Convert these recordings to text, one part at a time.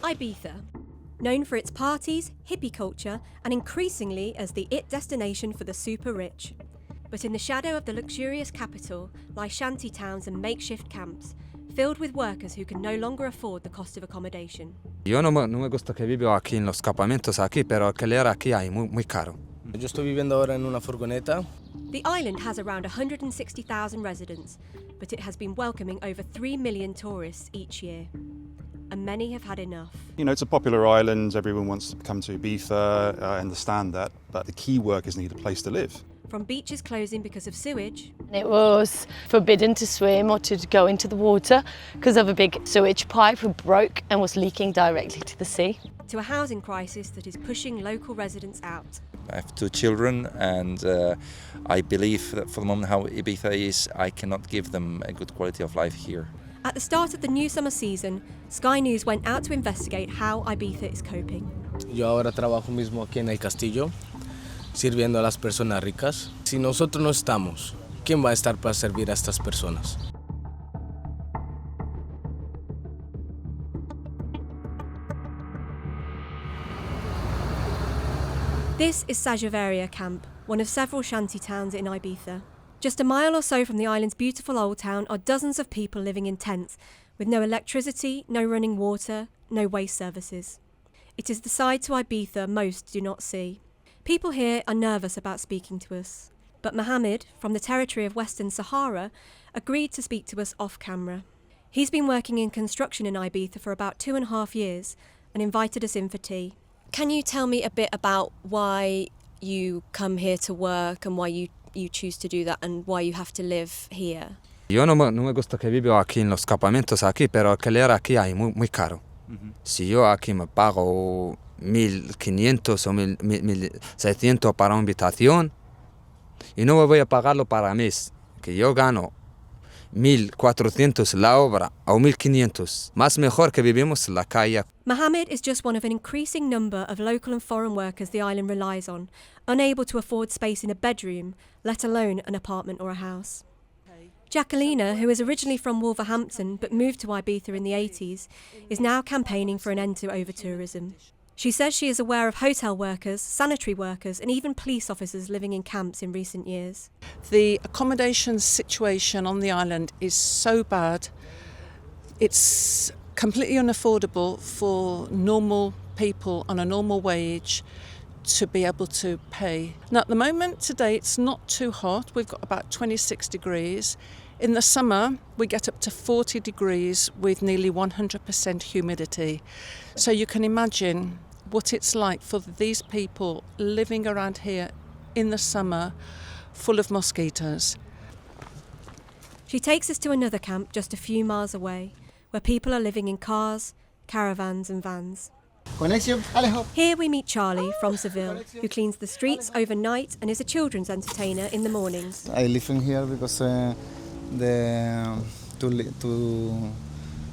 Ibiza, known for its parties, hippie culture, and increasingly as the it destination for the super rich. But in the shadow of the luxurious capital lie shanty towns and makeshift camps, filled with workers who can no longer afford the cost of accommodation. Yo no me gusta que vivo aquí en los campamentos aquí, pero alquiler aquí hay muy caro. Yo estoy viviendo ahora en una furgoneta. The island has around 160,000 residents, but it has been welcoming over 3 million tourists each year. And many have had enough. You know, it's a popular island, everyone wants to come to Ibiza, I understand that, but the key workers need a place to live. From beaches closing because of sewage. It was forbidden to swim or to go into the water because of a big sewage pipe that broke and was leaking directly to the sea. To a housing crisis that is pushing local residents out. I have 2 children and I believe that for the moment how Ibiza is, I cannot give them a good quality of life here. At the start of the new summer season, Sky News went out to investigate how Ibiza is coping. Yo ahora trabajo mismo aquí en el castillo, sirviendo a las personas ricas. Si nosotros no estamos, ¿quién va a estar para servir a estas personas? This is Sagivaria Camp, one of several shanty towns in Ibiza. Just a mile or so from the island's beautiful old town are dozens of people living in tents, with no electricity, no running water, no waste services. It is the side to Ibiza most do not see. People here are nervous about speaking to us, but Mohammed, from the territory of Western Sahara, agreed to speak to us off camera. He's been working in construction in Ibiza for about 2.5 years and invited us in for tea. Can you tell me a bit about why you come here to work and why you choose to do that and why you have to live here? Yo no me gusta que vivo aquí en los campamentos aquí, pero alquiler aquí hay muy caro. Si yo aquí me pago 1.500 o 1.600 para una habitación y no me voy a pagarlo para mes, que yo gano 1.400 la obra o 1.500, más mejor que vivimos en la calle. Mohammed is just one of an increasing number of local and foreign workers the island relies on, unable to afford space in a bedroom, let alone an apartment or a house. Jacquelina, who is originally from Wolverhampton but moved to Ibiza in the 80s, is now campaigning for an end to over-tourism. She says she is aware of hotel workers, sanitary workers and even police officers living in camps in recent years. The accommodation situation on the island is so bad. It's completely unaffordable for normal people on a normal wage to be able to pay. Now at the moment today it's not too hot. We've got about 26 degrees. In the summer we get up to 40 degrees with nearly 100% humidity. So you can imagine what it's like for these people living around here in the summer full of mosquitoes. She takes us to another camp just a few miles away, where people are living in cars, caravans and vans. Here we meet Charlie from Seville, who cleans the streets overnight and is a children's entertainer in the mornings. I live in here because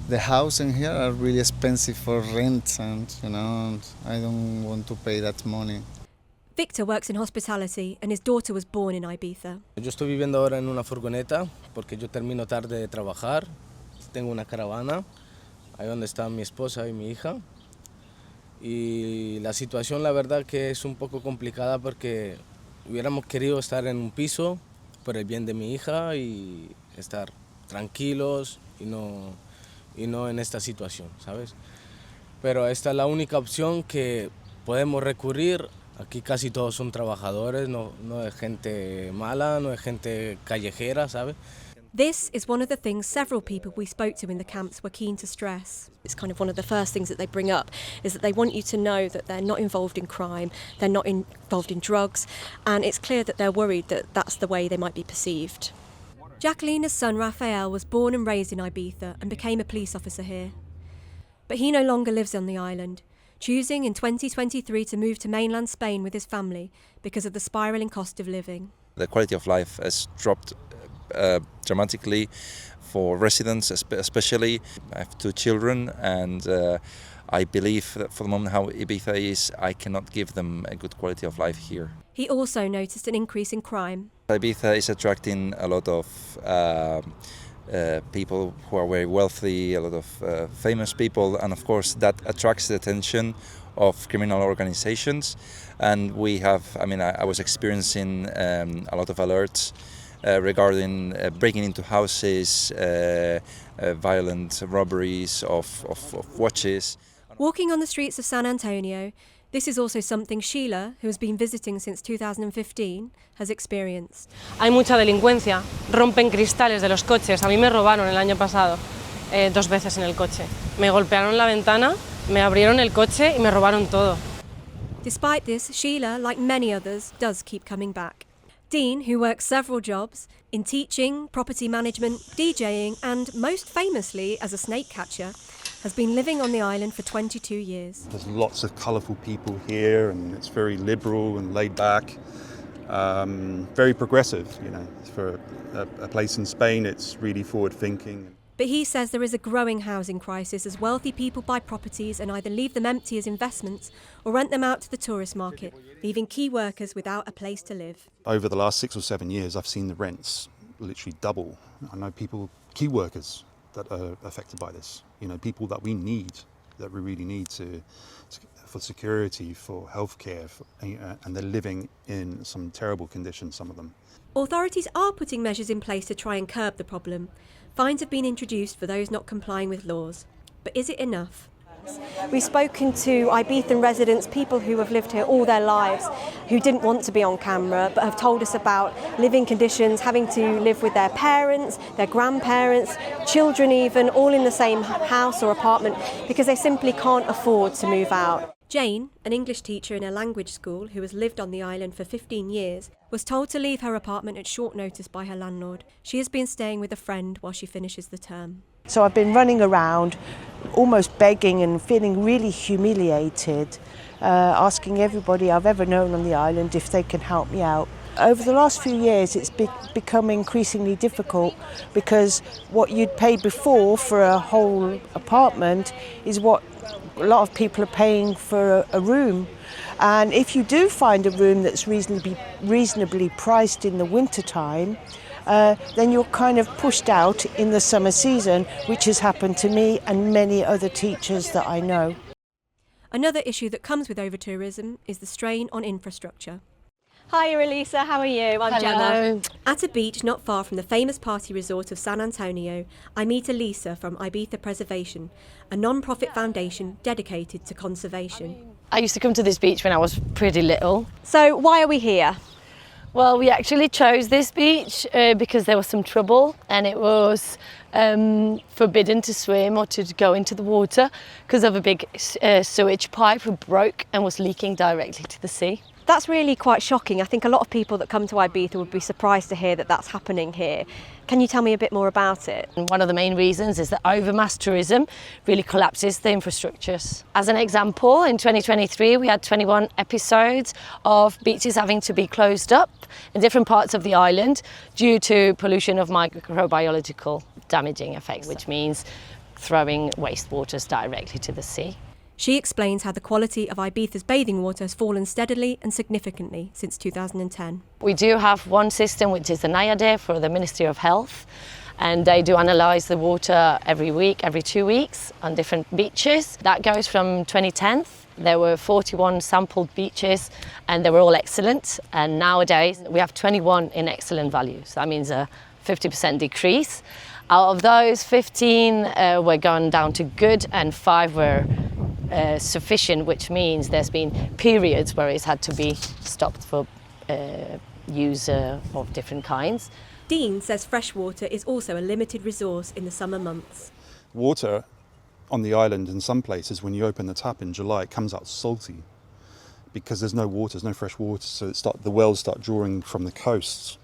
the house in here are really expensive for rent and I don't want to pay that money. Victor works in hospitality and his daughter was born in Ibiza. Yo estoy viviendo ahora en una furgoneta porque yo termino tarde de trabajar. Tengo una caravana, ahí donde está mi esposa y mi hija. Y la situación la verdad que es un poco complicada porque hubiéramos querido estar en un piso por el bien de mi hija y estar tranquilos y no en esta situación, ¿sabes? Pero esta es la única opción que podemos recurrir. Aquí casi todos son trabajadores, no es gente mala, no es gente callejera, ¿sabes? This is one of the things several people we spoke to in the camps were keen to stress. It's kind of one of the first things that they bring up, is that they want you to know that they're not involved in crime, they're not involved in drugs, and it's clear that they're worried that that's the way they might be perceived. Jacquelina's son Rafael was born and raised in Ibiza and became a police officer here. But he no longer lives on the island, choosing in 2023 to move to mainland Spain with his family because of the spiralling cost of living. The quality of life has dropped dramatically for residents, especially. I have 2 children and I believe that for the moment how Ibiza is, I cannot give them a good quality of life here. He also noticed an increase in crime. Ibiza is attracting a lot of people who are very wealthy, a lot of famous people, and of course that attracts the attention of criminal organizations. And we have, I was experiencing a lot of alerts regarding breaking into houses, violent robberies of watches. Walking on the streets of San Antonio, this is also something Sheila, who has been visiting since 2015, has experienced. Hay mucha delincuencia, rompen cristales de los coches. A mí me robaron el año pasado 2 veces en el coche. Me golpearon la ventana, me abrieron el coche y me robaron todo. Despite this, Sheila, like many others, does keep coming back. Dean, who works several jobs in teaching, property management, DJing, and most famously as a snake catcher, has been living on the island for 22 years. There's lots of colourful people here, and it's very liberal and laid back, very progressive. For a place in Spain, it's really forward thinking. But he says there is a growing housing crisis as wealthy people buy properties and either leave them empty as investments or rent them out to the tourist market, leaving key workers without a place to live. Over the last 6 or 7 years, I've seen the rents literally double. I know key workers that are affected by this. People that we really need for security, for healthcare, and they're living in some terrible conditions, some of them. Authorities are putting measures in place to try and curb the problem. Fines have been introduced for those not complying with laws. But is it enough? We've spoken to Ibizan residents, people who have lived here all their lives, who didn't want to be on camera, but have told us about living conditions, having to live with their parents, their grandparents, children even, all in the same house or apartment, because they simply can't afford to move out. Jane, an English teacher in a language school who has lived on the island for 15 years, was told to leave her apartment at short notice by her landlord. She has been staying with a friend while she finishes the term. So I've been running around, almost begging and feeling really humiliated, asking everybody I've ever known on the island if they can help me out. Over the last few years, it's become increasingly difficult because what you'd pay before for a whole apartment is what a lot of people are paying for a room. And if you do find a room that's reasonably priced in the winter time, then you're kind of pushed out in the summer season, which has happened to me and many other teachers that I know. Another issue that comes with over-tourism is the strain on infrastructure. Hi Elisa, how are you? I'm Gemma. At a beach not far from the famous party resort of San Antonio, I meet Elisa from Ibiza Preservation, a non-profit foundation dedicated to conservation. I used to come to this beach when I was pretty little. So why are we here? Well, we actually chose this beach because there was some trouble and it was forbidden to swim or to go into the water because of a big sewage pipe broke and was leaking directly to the sea. That's really quite shocking. I think a lot of people that come to Ibiza would be surprised to hear that that's happening here. Can you tell me a bit more about it? And one of the main reasons is that overmass tourism really collapses the infrastructures. As an example, in 2023 we had 21 episodes of beaches having to be closed up in different parts of the island due to pollution of microbiological damaging effects, which means throwing wastewaters directly to the sea. She explains how the quality of Ibiza's bathing water has fallen steadily and significantly since 2010. We do have one system, which is the NIADE for the Ministry of Health, and they do analyse the water every week, every 2 weeks on different beaches. That goes from 2010. There were 41 sampled beaches and they were all excellent, and nowadays we have 21 in excellent value, so that means a 50% decrease. Out of those, 15 were gone down to good and 5 were sufficient, which means there's been periods where it's had to be stopped for use of different kinds. Dean says fresh water is also a limited resource in the summer months. Water on the island in some places, when you open the tap in July, it comes out salty because there's no water, there's no fresh water, so the wells start drawing from the coasts,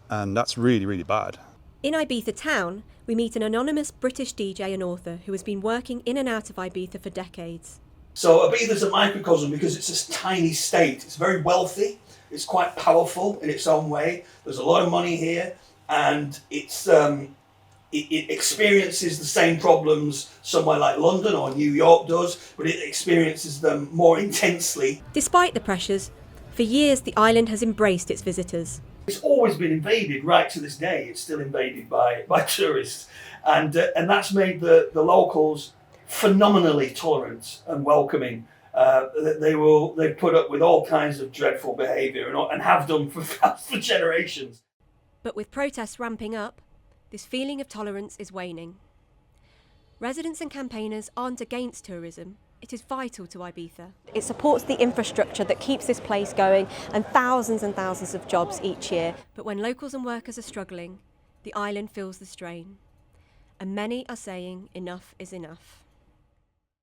and that's really, really bad. In Ibiza town, we meet an anonymous British DJ and author who has been working in and out of Ibiza for decades. So Ibiza's a microcosm because it's a tiny state. It's very wealthy, it's quite powerful in its own way. There's a lot of money here, and it experiences the same problems somewhere like London or New York does, but it experiences them more intensely. Despite the pressures, for years the island has embraced its visitors. It's always been invaded, right to this day. It's still invaded by tourists, and that's made the locals phenomenally tolerant and welcoming. They put up with all kinds of dreadful behaviour and have done for generations. But with protests ramping up, this feeling of tolerance is waning. Residents and campaigners aren't against tourism. It is vital to Ibiza. It supports the infrastructure that keeps this place going and thousands of jobs each year. But when locals and workers are struggling, the island feels the strain. And many are saying enough is enough.